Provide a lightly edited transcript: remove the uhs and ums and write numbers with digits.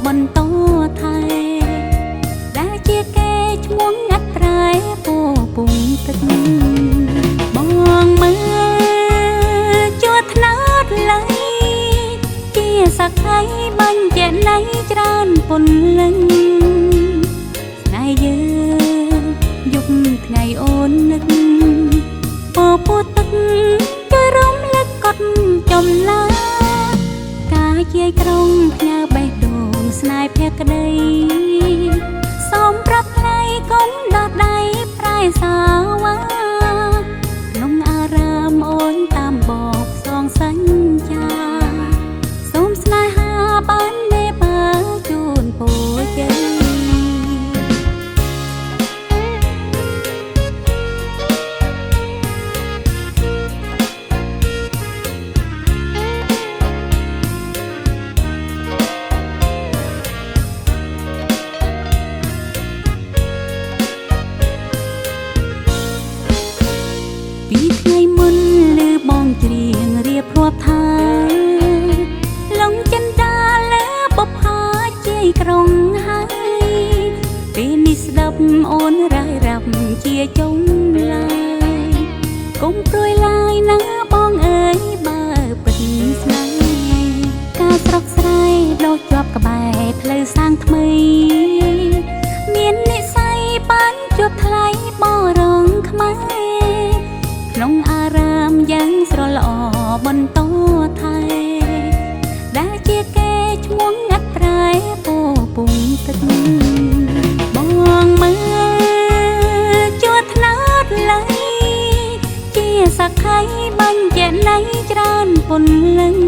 បន្តថែដែលជាគេឈ្មោះងាត់ប្រែពោពុំទឹកបងមើលជួថ្នោតលៃជាសក្ខីបាញ់ជាណៃច្រើនពុនលឹងថ្ងៃយើងយប់ថ្ងៃអូននឹកពោពោទឹកជួយរំលឹកកត់ចំឡាការជាយក្រុងផ្ញើបេះដូងស្នេហ៍ភក្តីសូមប្រត់ថ្លៃកុំដោះដៃប្រែសាវ៉ាក្នុងអារាមអូនតាមបបសងសញ្ចាសូមស្នេហាបានមេបើជូនពរជ័យពីថ្ងៃមុនឮបងច្រៀងរៀបរាប់ថាលងចិនដាលើបុប្ផាជ័យក្រុងហើយពេលនេះស្ដាប់អូនរាយរាប់ជាចុងឡាយកុំព្រួយឡាយណាបងអើយបើពិតស្នេហ៍ការស្រកស្រែកដោះជាប់ក្បែរផ្លូវសាងថ្មីមាននិស្ស័យបានជួបថ្លៃបរងខ្មែរក្នុងអារាមយ៉ាងស្រល្អបន្តថែដែលជាគេឈ្មោះងាត់ប្រែពោពុំទឹកបងមើលជួថ្នោតលៃជាសក្ខីបាញ់ជាណៃច្រើនពុនលឹង